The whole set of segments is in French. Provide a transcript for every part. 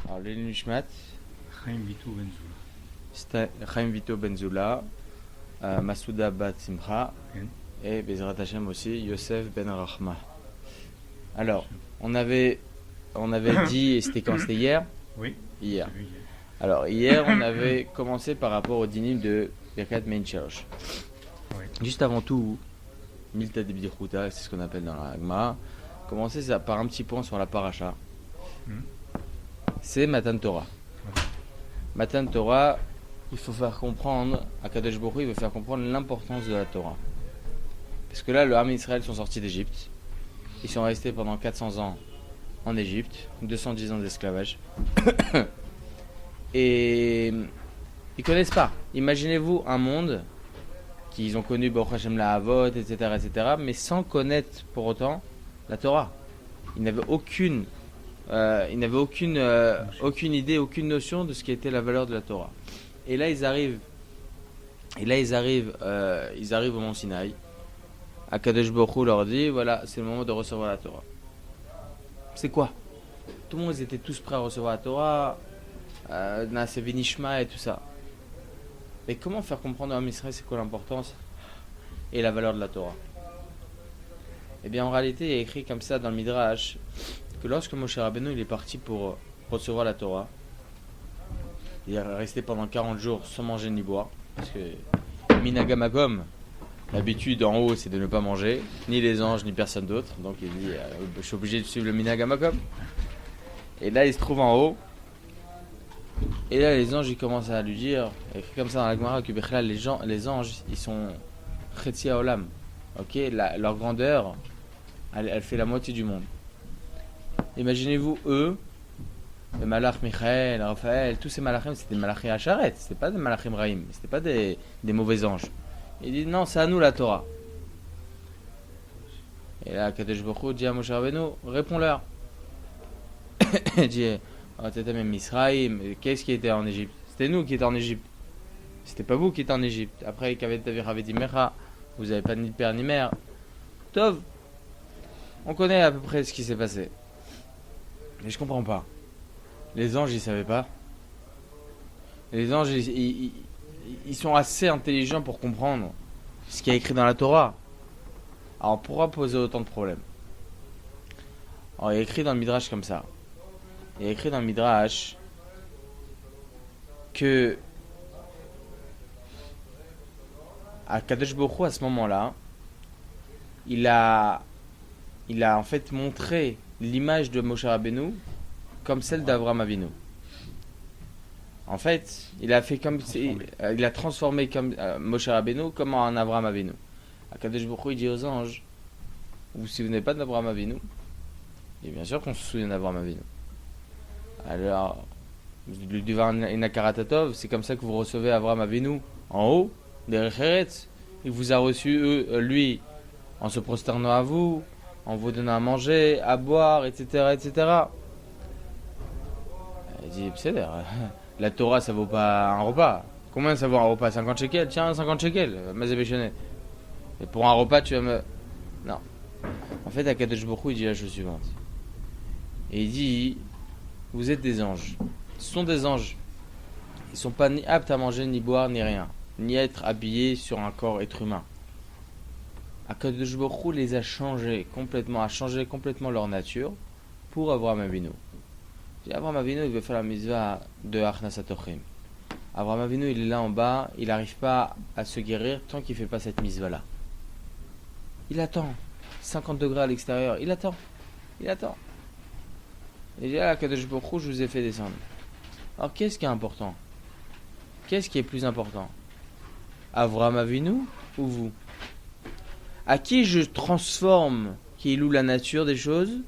Alors, le Nishmat, Chaim Vito Benzoula. c'était Chaim Vito Benzoula, Masouda Bat Simcha et Bezrat Hashem aussi, Yosef Ben Rachma. Alors, on avait dit, et c'était quand? C'était hier? Oui. Hier. Alors, hier, on avait commencé par rapport au dinim de Birkat Mein Shalosh. Oui. Juste avant tout, Milta de B'dichuta, c'est ce qu'on appelle dans la Gemara. Commencer par un petit point sur la paracha. C'est Matan Torah. Matan Torah, il faut faire comprendre, à Kadosh Baruch Hu, il veut faire comprendre l'importance de la Torah. Parce que là, le Ham Israël sont sortis d'Égypte. Ils sont restés pendant 400 ans en Égypte, 210 ans d'esclavage. Et ils connaissent pas. Imaginez-vous un monde qu'ils ont connu Baruch Hashem la Havot, etc., mais sans connaître pour autant la Torah. Ils n'avaient aucune idée, aucune notion de ce qui était la valeur de la Torah. Et là, ils arrivent au Mont Sinaï. Akadosh Baruch Hu leur dit, voilà, c'est le moment de recevoir la Torah. C'est quoi? Tout le monde, ils étaient tous prêts à recevoir la Torah, Naaseh V'nishma et tout ça. Mais comment faire comprendre à Israël c'est quoi l'importance et la valeur de la Torah? Eh bien, en réalité, il est écrit comme ça dans le Midrash que lorsque Moshe Rabbeinu il est parti pour recevoir la Torah, il est resté pendant 40 jours sans manger ni boire, parce que Minagamakom, l'habitude en haut c'est de ne pas manger, ni les anges ni personne d'autre, donc il dit je suis obligé de suivre le Minagamakom. Et là il se trouve en haut, et là les anges ils commencent à lui dire, écrit comme ça dans la Gemara, que les anges ils sont Chetzi Haolam, ok, leur grandeur elle fait la moitié du monde. Imaginez-vous eux, le Malach Michael, Raphaël, tous ces Malachim, c'était des Malachim Hacharet, c'était pas des Malachim Raïm, c'était pas des mauvais anges. Il dit non, c'est à nous la Torah. Et là, Kadosh Baruch Hu dit à Moshe Rabbeinu, réponds-leur. Il dit, t'étais même Misraïm, qu'est-ce qui était en Égypte? C'était nous qui étions en Égypte. C'était pas vous qui étiez en Égypte. Après, Kavet Tavir avait dit Mecha, vous avez pas ni père ni mère. Tov, on connaît à peu près ce qui s'est passé. Mais je comprends pas. Les anges, ils savaient pas. Les anges, ils sont assez intelligents pour comprendre ce qui est écrit dans la Torah. Alors, pourquoi poser autant de problèmes? Alors, il est écrit dans le Midrash comme ça. Il est écrit dans le Midrash que à Kadosh Baruch Hu, à ce moment-là, il a en fait montré l'image de Moshe Rabbeinu comme celle d'Avraham Avinu. En fait, il a transformé comme Moshe Rabbeinu comme un Avraham Avinu. Akadosh Baruch Hu dit aux anges, vous vous souvenez pas d'Avraham Avinu? Et bien sûr qu'on se souvient d'Avraham Avinu. Alors, le Divan Inakaratatov, c'est comme ça que vous recevez Avraham Avinu en haut, derrière Eretz. Il vous a reçu lui en se prosternant à vous, en vous donnant à manger, à boire, etc., etc. Il dit, c'est d'ailleurs. La Torah, ça vaut pas un repas. Combien ça vaut un repas? 50 shekels? Tiens, 50 shekels. Mazébéchené. Et pour un repas, tu vas me... Non. En fait, Akadosh Baruch Hu, il dit la chose suivante. Et il dit, vous êtes des anges. Ce sont des anges. Ils ne sont pas ni aptes à manger, ni boire, ni rien. Ni à être habillés sur un corps être humain. Akadosh Baruch Hu les a changé complètement leur nature pour Avraham Avinu. Avraham Avinu, il veut faire la mitzvah de Achnasat Ochim. Avraham Avinu, il est là en bas, il n'arrive pas à se guérir tant qu'il ne fait pas cette mitzvah-là. Il attend. 50 degrés à l'extérieur, il attend. Il dit, ah, Kadosh Baruch Hu, je vous ai fait descendre. Alors, qu'est-ce qui est important? Qu'est-ce qui est plus important? Avraham Avinu ou vous? À qui je transforme, qui loue la nature des choses,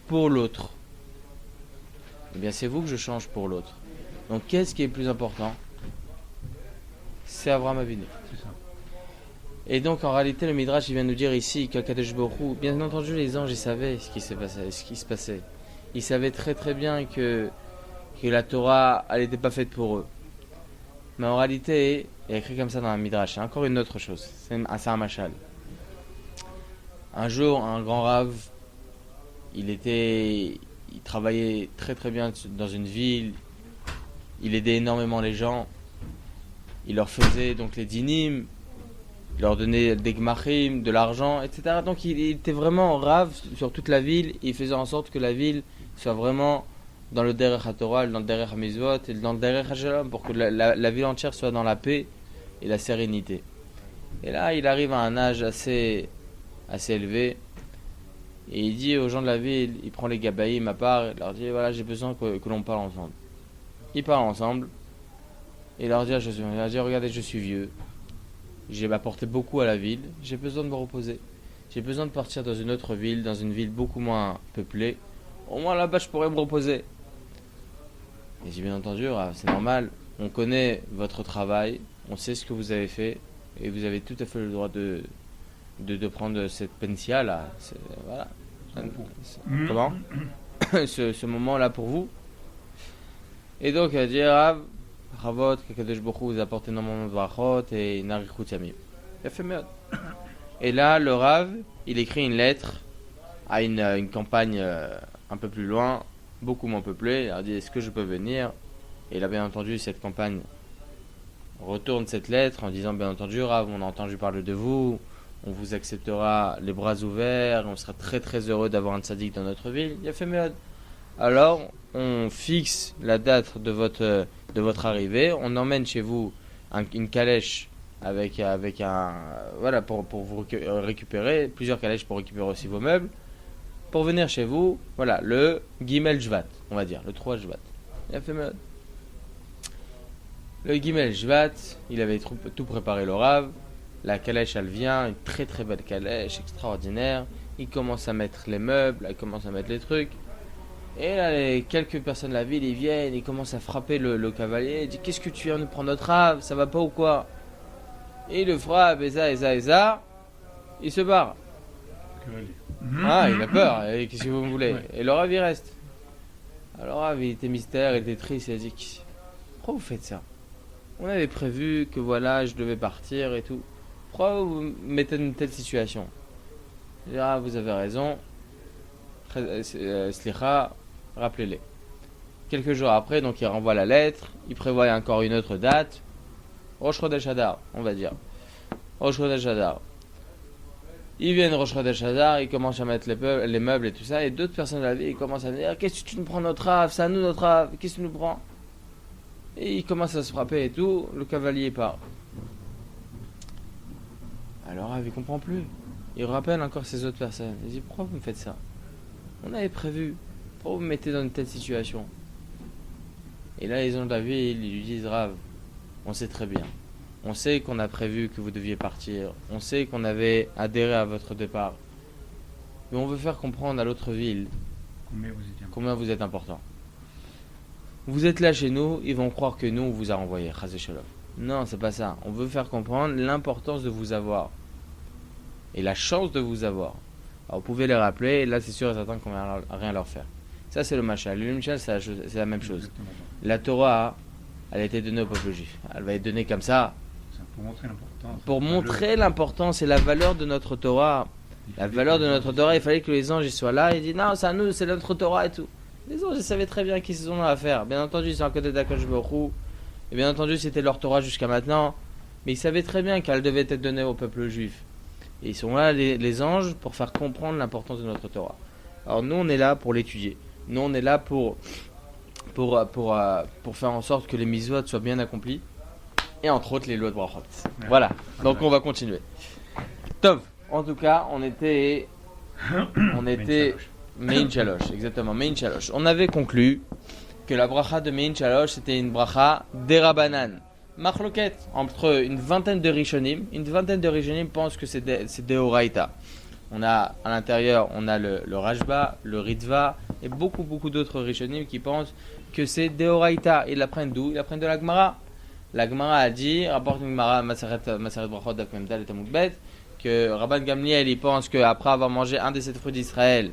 pour l'autre? Eh bien, c'est vous que je change pour l'autre. Donc, qu'est-ce qui est plus important? C'est Avraham Avinu. C'est ça. Et donc, en réalité, le Midrash, il vient nous dire ici qu'Akadosh Baruch Hu, bien entendu, les anges, ils savaient ce qui se passait. Ils savaient très très bien que la Torah, elle n'était pas faite pour eux. Mais en réalité, il y a écrit comme ça dans le Midrash. C'est encore une autre chose. C'est un machal. Un jour, un grand rave, il il travaillait très très bien dans une ville, il aidait énormément les gens, il leur faisait donc les dinim, il leur donnait des gmachim, de l'argent, etc. Donc il était vraiment rave sur toute la ville, et il faisait en sorte que la ville soit vraiment dans le derech HaTorah, dans le derech HaMizvot et dans le derech HaShalom, pour que la ville entière soit dans la paix et la sérénité. Et là, il arrive à un âge assez élevé, et il dit aux gens de la ville, il prend les gabaïm à part, il leur dit voilà, j'ai besoin que l'on parle ensemble. Ils parlent ensemble, et il leur dit regardez, je suis vieux, j'ai apporté beaucoup à la ville, j'ai besoin de me reposer, j'ai besoin de partir dans une autre ville, dans une ville beaucoup moins peuplée, au moins là-bas je pourrais me reposer. Et j'ai bien entendu, c'est normal, on connaît votre travail, on sait ce que vous avez fait, et vous avez tout à fait le droit de prendre cette pensia là, voilà. Comment ce moment-là pour vous. Et donc, elle dit Ravot, qu'Akadosh Baruch Hu vous apporte énormément de brachot et narichut yamim. Il a fait meod. Et là, le Rav, il écrit une lettre à une campagne un peu plus loin, beaucoup moins peuplée. Il a dit est-ce que je peux venir? Et il a bien entendu cette campagne retourne cette lettre en disant bien entendu Rav, on a entendu parler de vous. On vous acceptera les bras ouverts, on sera très très heureux d'avoir un tzaddik dans notre ville. Il a fait meod. Alors, on fixe la date de votre arrivée, on emmène chez vous une calèche avec un voilà pour vous récupérer, plusieurs calèches pour récupérer aussi vos meubles, pour venir chez vous, voilà, le Gimel Shvat, on va dire, le 3 Shvat. Il a fait meod. Le Gimel Shvat, il avait tout préparé le Rav. La calèche, elle vient, une très très belle calèche, extraordinaire. Il commence à mettre les meubles, il commence à mettre les trucs. Et là, quelques personnes de la ville, ils viennent, ils commencent à frapper le cavalier. Il dit qu'est-ce que tu viens de prendre notre Rav? Ça va pas ou quoi? Et il le frappe, et ça, il se barre. Ah, il a peur, et qu'est-ce que vous me voulez? Et le Rav, il reste. Alors, le Rav, il était mystère, il était triste, il a dit pourquoi vous faites ça? On avait prévu que voilà, je devais partir et tout. Pourquoi vous me mettez dans une telle situation? Je dis, vous avez raison. Slicha, rappelez-les. Quelques jours après, donc il renvoie la lettre. Il prévoit encore une autre date. Rosh Chodesh Hadar, on va dire. Rosh Chodesh Hadar. Ils viennent Rosh Chodesh Hadar, ils commencent à mettre les meubles et tout ça. Et d'autres personnes de la ville, ils commencent à dire qu'est-ce que tu nous prends notre Rav? C'est à nous notre Rav. Qu'est-ce que tu nous prends? Et ils commencent à se frapper et tout. Le cavalier part. Alors, il ne comprend plus. Il rappelle encore ces autres personnes. Il dit pourquoi vous me faites ça? On avait prévu. Pourquoi vous me mettez dans une telle situation? Et là, les gens de la ville, ils lui disent Rav, on sait très bien. On sait qu'on a prévu que vous deviez partir. On sait qu'on avait adhéré à votre départ. Mais on veut faire comprendre à l'autre ville combien vous êtes important. Vous êtes là chez nous, ils vont croire que nous, on vous a renvoyé. Chazé Shalom. Non, c'est pas ça. On veut faire comprendre l'importance de vous avoir. Et la chance de vous avoir. Alors, vous pouvez les rappeler, et là, c'est sûr et certain qu'on ne va rien leur faire. Ça, c'est le Machal. Le Machal, c'est la même chose. La Torah, elle a été donnée au peuple juif. Elle va être donnée comme ça. Pour montrer l'importance. Pour montrer l'importance et la valeur de notre Torah. La valeur de notre Torah, il fallait que les anges soient là. Ils disent non, c'est à nous, c'est notre Torah et tout. Les anges, ils savaient très bien qu'ils ont à faire. Bien entendu, ils sont à côté d'Akadosh Baruch Hu. Et bien entendu, c'était leur Torah jusqu'à maintenant. Mais ils savaient très bien qu'elle devait être donnée au peuple juif. Et ils sont là, les anges, pour faire comprendre l'importance de notre Torah. Alors nous, on est là pour l'étudier. Nous, on est là pour faire en sorte que les mitzvot soient bien accomplies. Et entre autres, les lois de brachot. Ouais. Voilà. Donc on va continuer. Tov. En tout cas, on était Mein Shalosh. Exactement, Mein Shalosh. On avait conclu que la bracha de Mein Shalosh, c'était une bracha d'Erabanan. Machloket entre une vingtaine de Rishonim. Une vingtaine de Rishonim pensent que c'est Deoraita. On a à l'intérieur, on a le Rashba, le Ritva et beaucoup d'autres Rishonim qui pensent que c'est Deoraita. Ils l'apprennent d'où? Ils l'apprennent de la Gemara. La Gemara a dit, rapporte une Gemara Maseret Brachot Daf Memdal et Tamud Bet, que Rabban Gamliel il pense qu'après avoir mangé un des 7 fruits d'Israël,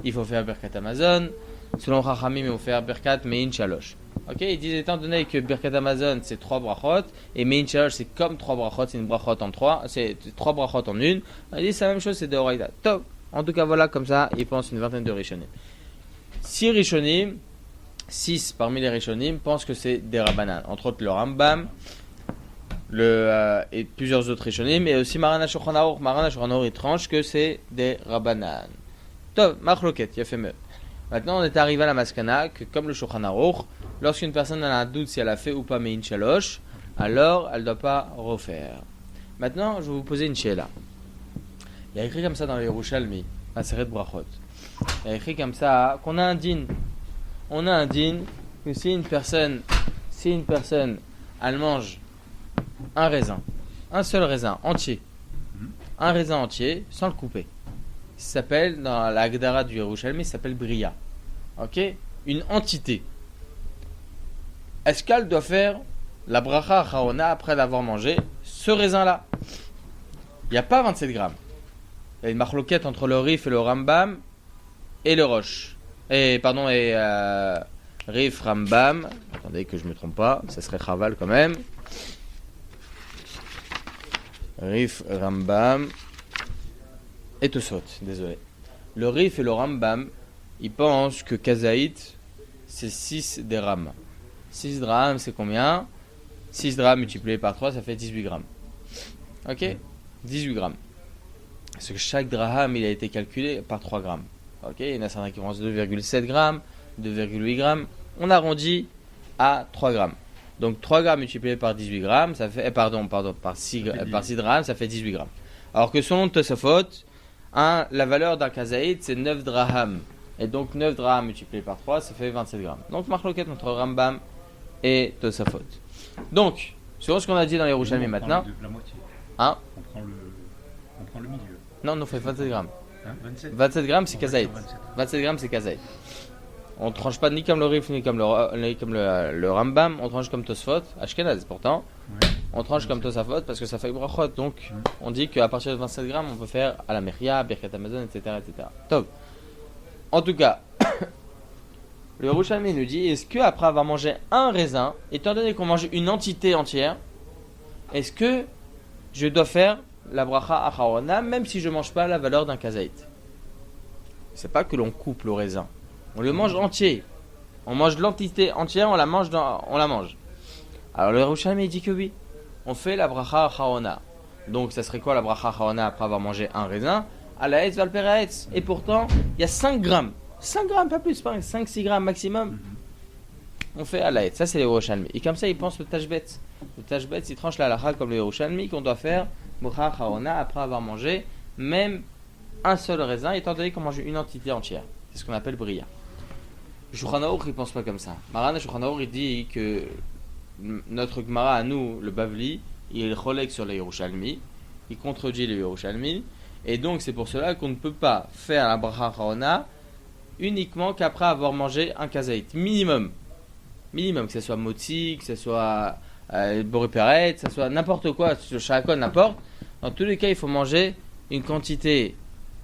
il faut faire Birkat Hamazon. Selon Chachamim, il faut faire Birkat Mein Shalosh. Ok, ils disent étant donné que Birkat Hamazon c'est 3 brachot et Mein Shalosh c'est comme 3 brachot, c'est une brachot en 3, c'est 3 brachot en une. Ils disent c'est la même chose, c'est de Horaïda. Top. En tout cas, voilà, comme ça, ils pensent une vingtaine de Rishonim. 6 parmi les Rishonim pensent que c'est des Rabbanan. Entre autres le Rambam, et plusieurs autres Rishonim, et aussi Maran HaShulchan Aruch. Maran HaShulchan Aruch, il tranche que c'est des Rabbanan. Tov, Machloket, il a fait mieux. Maintenant, on est arrivé à la maskana que, comme le Shulchan Aruch, lorsqu'une personne a un doute si elle a fait ou pas Mein Shalosh, alors elle ne doit pas refaire. Maintenant, je vais vous poser une sheila. Il y a écrit comme ça dans les Yerushalmi, à Seret Brachot. Il y a écrit comme ça qu'on a un din. On a un din que si une personne, elle mange un raisin, un seul raisin entier, un raisin entier, sans le couper. Ça s'appelle, dans la Agdara du Yerushalmi, ça s'appelle Bria. Ok? Une entité. Est-ce qu'elle doit faire la bracha chaona après l'avoir mangé, ce raisin-là? Il n'y a pas 27 grammes. Il y a une marloquette entre le Rif et le Rambam et le Roche. Rif, Rambam. Attendez que je ne me trompe pas, ça serait Chaval quand même. Rif, Rambam et Tosfot, désolé. Le Rif et le Rambam, ils pensent que Kazaït, c'est 6 dirhams. 6 dirhams, c'est combien? 6 dirhams multiplié par 3, ça fait 18 grammes. Ok? 18 grammes. Parce que chaque dirham, il a été calculé par 3 grammes. Ok? Il y en a certains qui pensent 2,7 grammes, 2,8 grammes. On arrondit à 3 grammes. Donc 3 grammes multiplié par 18 grammes, ça fait, par 6 dirhams, ça fait 18 grammes. Alors que selon Tosafot, la valeur d'un kazaïd, c'est 9 drahams. Et donc 9 drahams multiplié par 3, ça fait 27 grammes. Donc marloquette entre Rambam et Tosafot. Donc, selon ce qu'on a dit dans les Yerushalmi maintenant. La moitié. Hein? On prend le milieu. Non, on fait 27 grammes. Hein, 27 grammes, c'est kazaïd. 27 grammes, c'est kazaïd. On ne tranche pas ni comme le Rif, ni comme le Rambam. On tranche comme Tosfot, Ashkenaz pourtant. Ouais. On tranche comme Tosafot parce que ça fait brachot. Donc, on dit qu'à partir de 27 grammes, on peut faire à la Meria, Birkat Amazon, etc. Top. En tout cas, le Yerushalmi nous dit, est-ce qu'après avoir mangé un raisin, étant donné qu'on mange une entité entière, est-ce que je dois faire la bracha acharona, même si je ne mange pas la valeur d'un kazaït? C'est pas que l'on coupe le raisin. On le mange entier. On mange l'entité entière, on la mange. Alors le Yerushalmi dit que oui. On fait la bracha acharona. Donc ça serait quoi la bracha acharona après avoir mangé un raisin? À la Etz Valperaetz. Et pourtant, il y a 5 grammes. 5 grammes, pas plus, 5-6 grammes maximum. On fait à la Etz. Ça c'est le Yerushalmi. Et comme ça, il pense le Tashbet. Le Tashbet, il tranche la halakha comme le Yerushalmi qu'on doit faire bracha acharona après avoir mangé même un seul raisin, étant donné qu'on mange une entité entière. C'est ce qu'on appelle bria. Shulchan Aruch, il pense pas comme ça. Maran Shulchan Aruch, il dit que notre Gemara à nous, le Bavli, il relègue sur le Yerushalmi, il contredit le Yerushalmi, et donc c'est pour cela qu'on ne peut pas faire la bracha acharona uniquement qu'après avoir mangé un kazaït. Minimum, que ce soit moti, que ce soit boré peret, que ce soit n'importe quoi, le shakon, n'importe. Dans tous les cas, il faut manger une quantité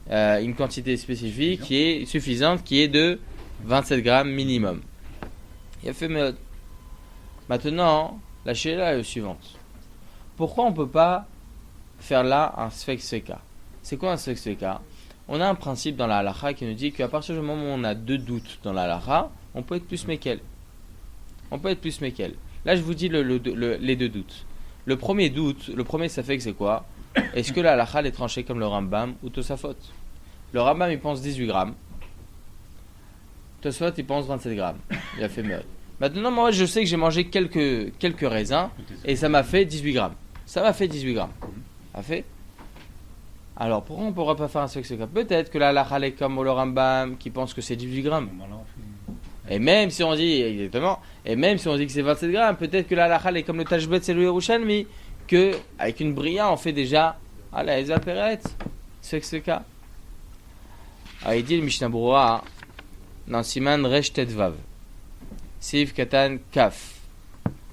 spécifique qui est suffisante, qui est de 27 grammes minimum. Il a fait maintenant, la sheila est la suivante. Pourquoi on ne peut pas faire là un sfek sveka? C'est quoi un sfek sveka? On a un principe dans la halakha qui nous dit qu'à partir du moment où on a 2 doutes dans la halakha, on peut être plus mekel. Là, je vous dis les 2 doutes. Le premier doute, le premier sfek, c'est quoi? Est-ce que la halakha est tranchée comme le Rambam ou Tosafot? Le Rambam, il pense 18 grammes. Tosfot, il pense 27 grammes. Il a fait meurtre. Maintenant, moi, je sais que j'ai mangé quelques raisins et ça m'a fait 18 grammes. Ça fait. Alors, pourquoi on ne pourra pas faire un sfek sveka? Peut-être que la halakha est comme le Rambam qui pense que c'est 18 grammes. Et même si on dit que c'est 27 grammes, peut-être que la halakha est comme le Tashbet, c'est le Yerushalmi, que avec une bria, on fait déjà à la Ezra Peret, sfek sveka. Alors, il dit le Mishnah Berurah dans Siman Resh Tetvav, Sif Katan Kaf.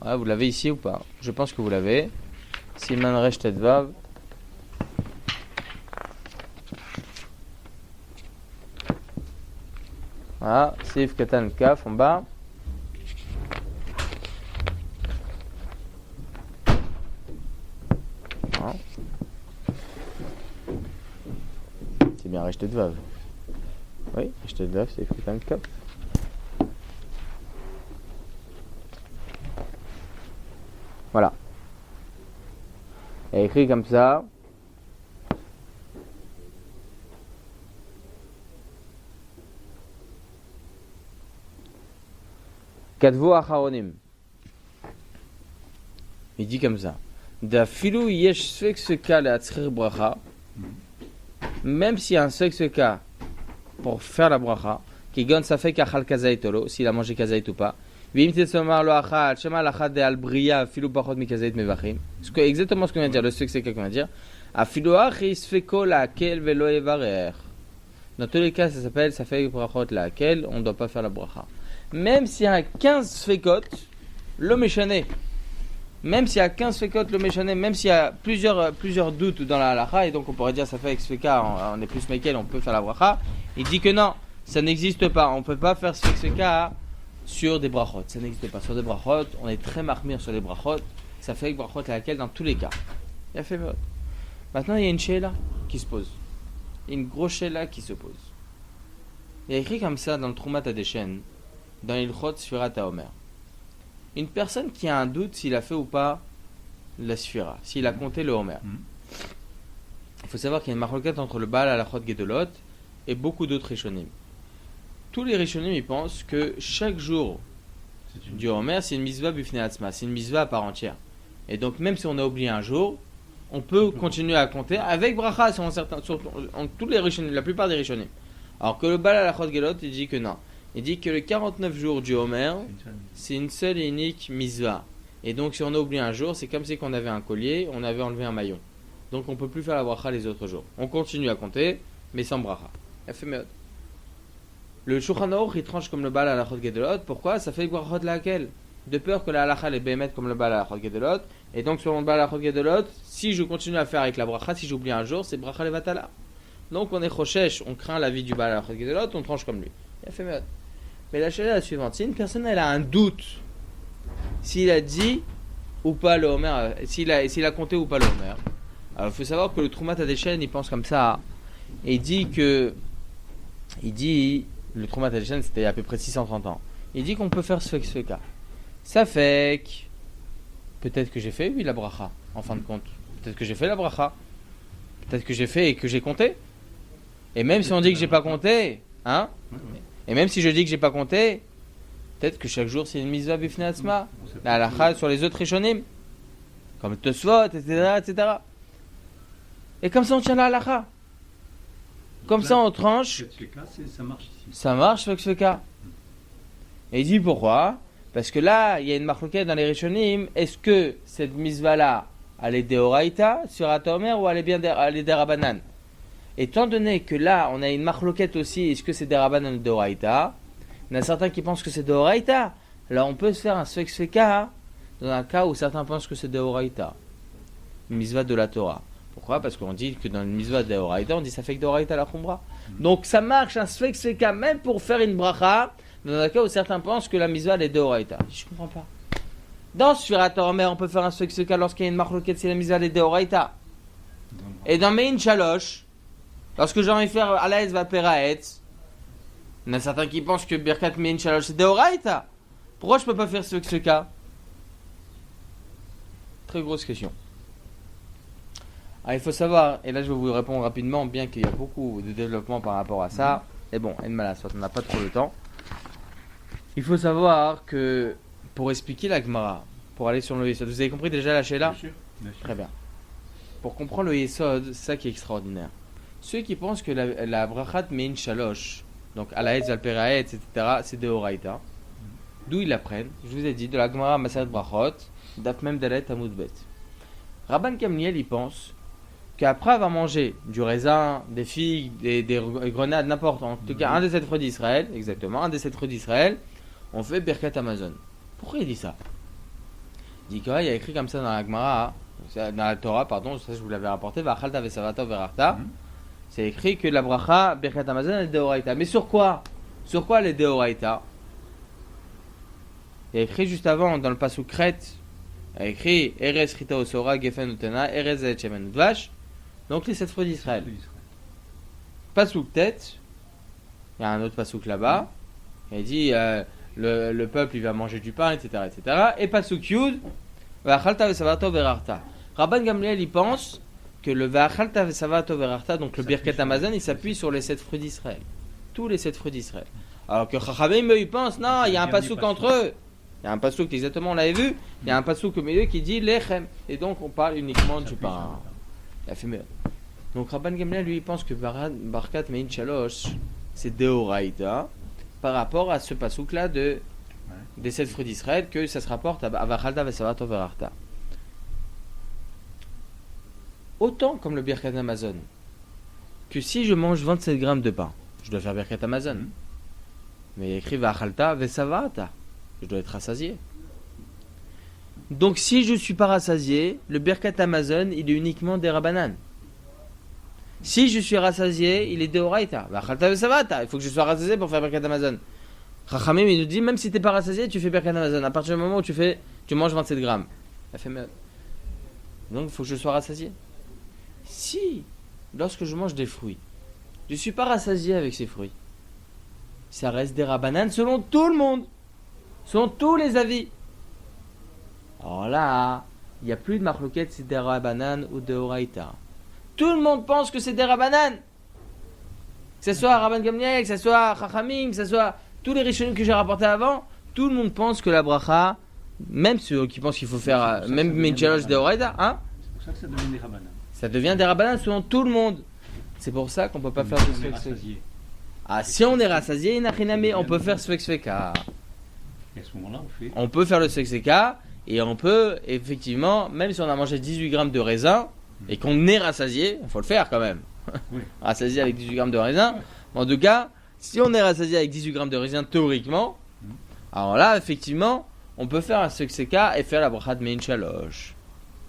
Ouais, vous l'avez ici ou pas? Je pense que vous l'avez. Siman Resh Tetvav. Voilà, Sif Katan Kaf en bas. Voilà. C'est bien Resh Tetvav. Oui, Resh Tetvav, Sif Katan Kaf. Voilà. Il y a écrit comme ça. Kadvo acharonim. Il dit comme ça. Da filou yesh sfek le atzrir bracha. Même s'il y a un sfek pour faire la bracha, qui gagne ça fait qu'achal kazait ou s'il a mangé kazait ou pas. Vim tsomar lo achal, shema lachad de albria filou pachot mi kazait mevachim. C'est exactement ce qu'on vient de dire, le sfek qu'on vient de dire. A filou achi sfeko la kel velo evarer. Dans tous les cas, ça s'appelle ça fait brachot la kel, on ne doit pas faire la bracha. Même s'il y a 15 sfekot, le méchané. Même s'il y a 15 sfekot, le méchané, même s'il y a plusieurs doutes dans la halacha, et donc on pourrait dire ça fait avec sfeka, on est plus mekel, on peut faire la bracha. Il dit que non, ça n'existe pas. On ne peut pas faire sfeka sur des brachot. Ça n'existe pas. Sur des brachot, on est très marmire sur les brachot. Ça fait avec brachot laquelle dans tous les cas. Il a fait mode. Maintenant, il y a une sheila qui se pose. Une grosse sheila qui se pose. Il y a écrit comme ça dans le Troumat Hadeshen, dans l'Ilchot Sfirat HaOmer. Une personne qui a un doute s'il a fait ou pas la Sfira, s'il a compté le Homer. Il faut savoir qu'il y a une marloquette entre le Baal Halachot Gedolot et beaucoup d'autres Rishonim. Tous les Rishonim, ils pensent que chaque jour du Homer, c'est une misva bifnei atzma, c'est une misva à part entière. Et donc, même si on a oublié un jour, on peut continuer à compter avec bracha sur tous les Rishonim, la plupart des Rishonim. Alors que le Baal Halachot Gedolot, il dit que non. Il dit que les 49 jours du Homer, c'est une seule et unique misva. Et donc, si on a oublié un jour, c'est comme si on avait un collier, on avait enlevé un maillon. Donc, on ne peut plus faire la bracha les autres jours. On continue à compter, mais sans bracha. Le Shulchan Aruch, il tranche comme le Baal Halachot Gedolot. Pourquoi? Ça fait brachot laquelle? De peur que la halacha les bémet comme le Baal Halachot Gedolot. Et donc, selon le Baal Halachot Gedolot, si je continue à faire avec la bracha, si j'oublie un jour, c'est bracha levatala. Donc, on est choshesh, on craint la vie du Baal Halachot Gedolot, on tranche comme lui. Il a fait mieux. Mais la chose est la suivante, si une personne elle a un doute s'il a dit ou pas le Homer, s'il a compté ou pas le Homer, alors il faut savoir que le Troumat Hadeshen il pense comme ça, et le Troumat Hadeshen c'était à peu près 630 ans, il dit qu'on peut faire sfeka. Ça fait que peut-être que j'ai fait la bracha, en fin de compte, peut-être que j'ai fait la bracha, peut-être que j'ai fait et que j'ai compté, et même si on dit que j'ai pas compté, hein. Et même si je dis que j'ai pas compté, peut-être que chaque jour c'est une misva bifnei atzma, la halacha sur les autres rishonim, comme Tosfot, etc. Et comme ça on tient la halacha. Comme ça on tranche. Ça marche ici. Ça marche avec ce cas. Et il dit pourquoi? Parce que là, il y a une marloquette dans les rishonim. Est-ce que cette misva là, elle est deoraita sur Atomer ou elle est bien derabanan? Étant donné que là, on a une marloquette aussi, est-ce que c'est des Rabbanan ou de Oraïta? Il y en a certains qui pensent que c'est de Oraïta. Alors on peut se faire un sfek-sfeka dans un cas où certains pensent que c'est de Oraïta. Une misva de la Torah. Pourquoi? Parce qu'on dit que dans une misva de Oraïta, on dit ça fait que de Oraïta la Khumra. Donc ça marche un sfek-sfeka même pour faire une bracha, dans un cas où certains pensent que la misva est de Oraïta. Je comprends pas. Dans Sfirat HaOmer, on peut faire un sfek-sfeka lorsqu'il y a une marloquette, si la misva est de Oraïta. Et dans Mein Shalosh, lorsque j'ai envie de faire Alaez va Peraetz, il y en a certains qui pensent que Birkat Mein Shalosh c'est Deoraita. Pourquoi je peux pas faire ce cas? Très grosse question. Alors il faut savoir, et là je vais vous répondre rapidement, bien qu'il y a beaucoup de développement par rapport à ça, et bon, on n'a pas trop le temps. Il faut savoir que pour expliquer la Gemara, pour aller sur le Yesod, vous avez compris déjà la Sheila? Bien sûr. Très bien. Pour comprendre le Yesod, c'est ça qui est extraordinaire. Ceux qui pensent que la brachat mein shalosh, donc alaetz alperaetz, etc., c'est de Horaïta, d'où ils l'apprennent? Je vous ai dit, de la Gemara Maseret Brachot, daf mem dalet amud bet. Rabban Gamliel, il pense qu'après avoir mangé du raisin, des figues, des grenades, n'importe, en tout cas un des 7 fruits d'Israël, exactement, un des 7 fruits d'Israël, on fait Birkat Amazon. Pourquoi il dit ça? Il dit qu'il y a écrit comme ça dans la Gemara, dans la Torah, pardon, ça je vous l'avais rapporté, Vachalta vesavata verarta. C'est écrit que la bracha Birkat Amazon est deoraita. Mais sur quoi? Sur quoi elle est deoraita? Il y a écrit juste avant dans le pasuk Kret, il y a écrit Eres Rita Osora Gefen Utena Erez et Shemen Udvash. Donc les 7 fruits d'Israël. Pasuk tête, il y a un autre pasuk là-bas. Il dit le peuple il va manger du pain, etc., etc. Et pasuk Yud, Va'achalta vesavato verarta. Rabban Gamliel, il pense que le Va'achalta vesavato verarta, donc le Birkat Hamazon, il s'appuie sur les 7 fruits d'Israël. Tous les 7 fruits d'Israël. Alors que Chachamim, ils pensent, non, il y a un pasouk entre eux. Il y a un pasouk, exactement, on l'avait vu. Il y a un pasouk au milieu qui dit Lechem. Et donc, on parle uniquement du pain. Il a fait mieux. Donc, Rabban Gamliel, lui, il pense que Barkat Mein Shalosh, c'est Deoraita, par rapport à ce pasouk-là des 7 fruits d'Israël, que ça se rapporte à Va'achalta vesavato verarta. Autant comme le Birkat Hamazon, que si je mange 27 grammes de pain, je dois faire Birkat Hamazon. Mais il y a écrit Va'achalta vesavata. Je dois être rassasié. Donc si je ne suis pas rassasié, le Birkat Hamazon, il est uniquement des Rabbanan. Si je suis rassasié, il est Deoraita. Va'achalta vesavata. Il faut que je sois rassasié pour faire Birkat Hamazon. Chachamim, il nous dit, même si tu n'es pas rassasié, tu fais Birkat Hamazon. À partir du moment où tu manges 27 grammes. Ça fait mal. Donc il faut que je sois rassasié. Si, lorsque je mange des fruits, je ne suis pas rassasié avec ces fruits, ça reste des Rabbanan selon tout le monde. Selon tous les avis. Alors là, il n'y a plus de marloquette, c'est des Rabbanan ou de Oraïta. Tout le monde pense que c'est des Rabbanan. Que ce soit Rabban Gamliel, que ce soit Chachamim, que ce soit tous les Rishonim que j'ai rapportés avant, tout le monde pense que la bracha, même ceux qui pensent qu'il faut faire, même Minchalosh de Oraïta, hein? C'est pour ça que ça devient des Rabbanan. Ça devient des Rabbanan selon tout le monde. C'est pour ça qu'on ne peut pas faire de Sfek. Ah, si on est rassasié, on peut faire Sfek Sveka. Et à ce moment-là, on peut faire le Sfek et on peut, effectivement, même si on a mangé 18 grammes de raisin et qu'on est rassasié, il faut le faire quand même. Oui. Rassasié avec 18 grammes de raisin. En tout cas, si on est rassasié avec 18 grammes de raisin théoriquement, alors là, effectivement, on peut faire un Sfek et faire la bracha de Mein Shalosh.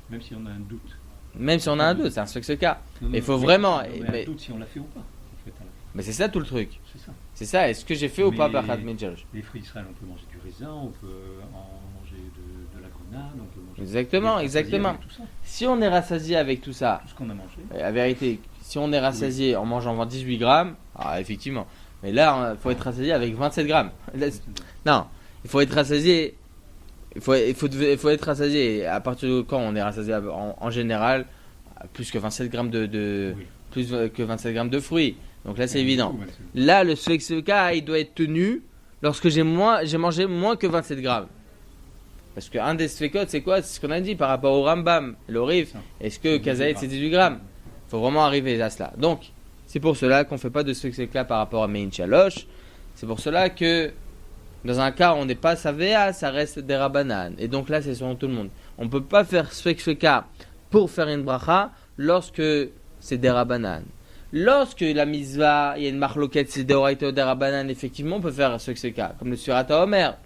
Même si on a un doute. Même si on a un doute, c'est un Sfek. Mais il faut vraiment. On a un doute si on l'a fait ou pas. En fait, mais c'est ça tout le truc. C'est ça. C'est ça, est-ce que j'ai fait ou pas Barchat Mein Shalosh? Les fruits d'Israël, on peut manger du raisin, on peut en manger de la grenade, on peut manger Exactement. Tout ça. Si on est rassasié avec tout ça, Tout ce qu'on a mangé. La vérité, si on est rassasié en mangeant 18 grammes, effectivement. Mais là, il faut être rassasié avec 27 grammes. Non, il faut être rassasié. Il faut être rassasié. À partir de quand on est rassasié en général, plus que 27 grammes plus que 27 grammes de fruits. Donc là, c'est évident. Là, le Sfek-Sveka, il doit être tenu lorsque j'ai mangé moins que 27 grammes. Parce qu'un des Sfekot, c'est quoi? C'est ce qu'on a dit par rapport au Rambam, le Rif. Est-ce que Kazaït, c'est 18 grammes? Il faut vraiment arriver à cela. Donc, c'est pour cela qu'on ne fait pas de Sfek-Sveka par rapport à Mein Shalosh. C'est pour cela que, dans un cas où on n'est pas Savea, ça reste des Rabbanan. Et donc là, c'est selon tout le monde. On ne peut pas faire Sfek-Sveka pour faire une bracha lorsque c'est des Rabbanan. Lorsque la mitzvah, il y a une marloquette, c'est des Oraïta ou des Rabbanan, effectivement, on peut faire Sfek-Sveka, comme le Surata Omer.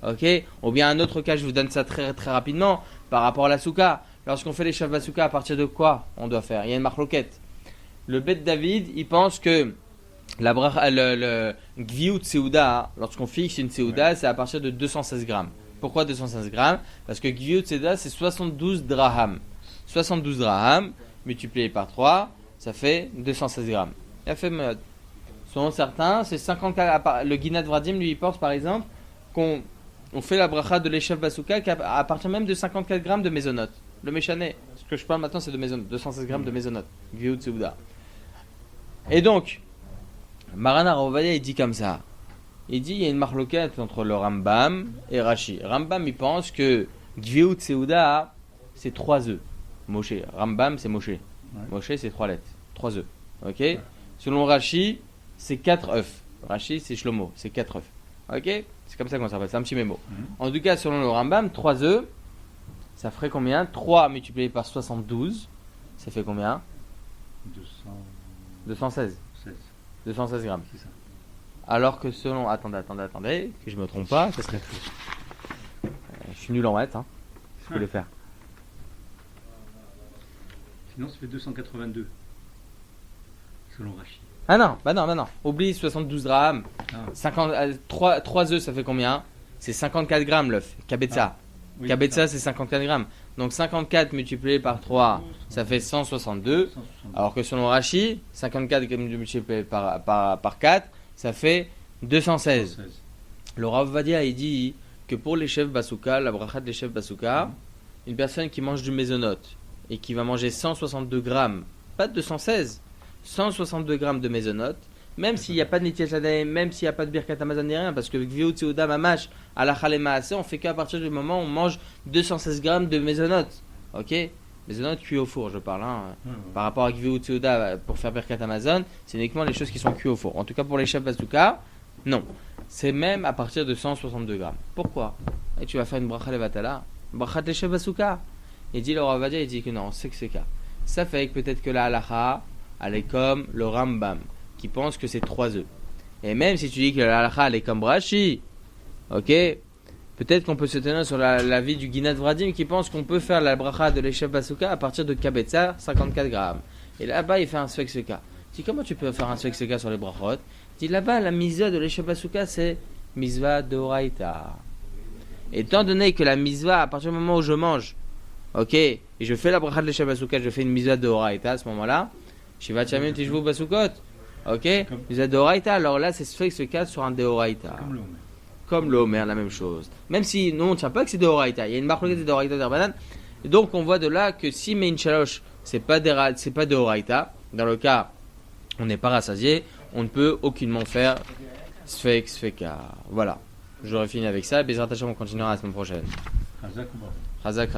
Ok? Ou bien un autre cas, je vous donne ça très, très rapidement, par rapport à la Souka. Lorsqu'on fait les Shav Souka, à partir de quoi on doit faire? Il y a une marloquette. Le Bet David, il pense que le Gviout Seuda, lorsqu'on fixe une Seuda, c'est à partir de 216 grammes. Pourquoi 216 grammes? Parce que Gviout Seuda, c'est 72 drahams. 72 drahams, multiplié par 3, ça fait 216 grammes. Il a fait mode. Selon certains, c'est 54. Le Ginat Vradim, lui, il pense par exemple qu'on fait la bracha de l'Eshav Basouka à partir même de 54 grammes de mésonote. Le méchané. Ce que je parle maintenant, c'est de mésonote. 216 grammes de mésonote. Gviout Seuda. Et donc, Marana Rovaya, il dit comme ça. Il dit il y a une marloquette entre le Rambam et Rashi. Rambam, il pense que Gviout Seuda, c'est 3 œufs. Moshe. Rambam, c'est Moshe. Moshe, c'est 3 lettres. 3 œufs. Ok? Selon Rashi, c'est 4 œufs. Rashi, c'est Shlomo. C'est 4 œufs. Ok? C'est comme ça qu'on s'appelle. C'est un petit mémo. En tout cas, selon le Rambam, 3 œufs, ça ferait combien? 3 multiplié par 72, ça fait combien? 216. 216 grammes. C'est ça. Alors que selon... Attendez, que je me trompe pas, ça serait... Je suis nul en maths, hein. Je peux le faire. Sinon, ça fait 282. Selon Rashi. Ah non. Oublie 72 grammes. 3 œufs, ça fait combien? C'est 54 grammes l'œuf. Kabetza. Oui, Kabetza, c'est 54 grammes. Donc 54 multiplié par 3, ça fait 162. Alors que selon Rashi, 54 multiplié par 4, ça fait 216. Le Rav Vadia, il dit que pour les chefs Basouka, la bracha des chefs Basouka, une personne qui mange du mésonote et qui va manger 162 grammes, pas de 216, 162 grammes de mésonote, même s'il n'y a pas de Netilat Yadayim, même s'il n'y a pas de Birkat Hamazon ni rien, parce que Gviut Seuda Mamash, Halakha Lema'aseh, on fait qu'à partir du moment où on mange 216 grammes de mésonote. Ok? Mésonote cuit au four, je parle. Par rapport à Gviut Seuda, pour faire Birkat Hamazon, c'est uniquement les choses qui sont cuites au four. En tout cas, pour les chefs bazooka, non. C'est même à partir de 162 grammes. Pourquoi? Et tu vas faire une bracha levatala, bracha les chefs bazooka. Il dit le Ravadia, il dit que non, c'est que c'est cas. Ça fait que peut-être que la halakha, elle est comme le Rambam, qui pense que c'est 3 œufs. Et même si tu dis que la halakha, elle est comme Rashi, ok, peut-être qu'on peut se tenir sur la vie du Ginat Vradim, qui pense qu'on peut faire la bracha de l'Eshef Basuka à partir de Kabetza, 54 grammes. Et là-bas, il fait un Sfek-Seka. Tu dis, comment tu peux faire un Sfek-Seka sur les brachot? Il dit, là-bas, la misva de l'Eshef Basuka, c'est misva d'Oraita. Étant donné que la misva, à partir du moment où je mange, ok, et je fais la bracha de l'Eshef Basuka, je fais une misva d'Oraita à ce moment-là, Shiva Chamim Tishvu Basukot. Ok, misva d'Oraita, alors là, c'est Sfek-Seka sur un d'Oraita. Comme le Homer, la même chose. Même si nous on ne tient pas que c'est de Horaïta. Il y a une marque de Horaïta d'Arbanan. Donc on voit de là que si Mein Shalosh, c'est pas de Horaïta, dans le cas on n'est pas rassasié, on ne peut aucunement faire Sfeka. Voilà. J'aurais fini avec ça. Bezrat Hashem, on continuera la semaine prochaine. Razak ou pas Razak.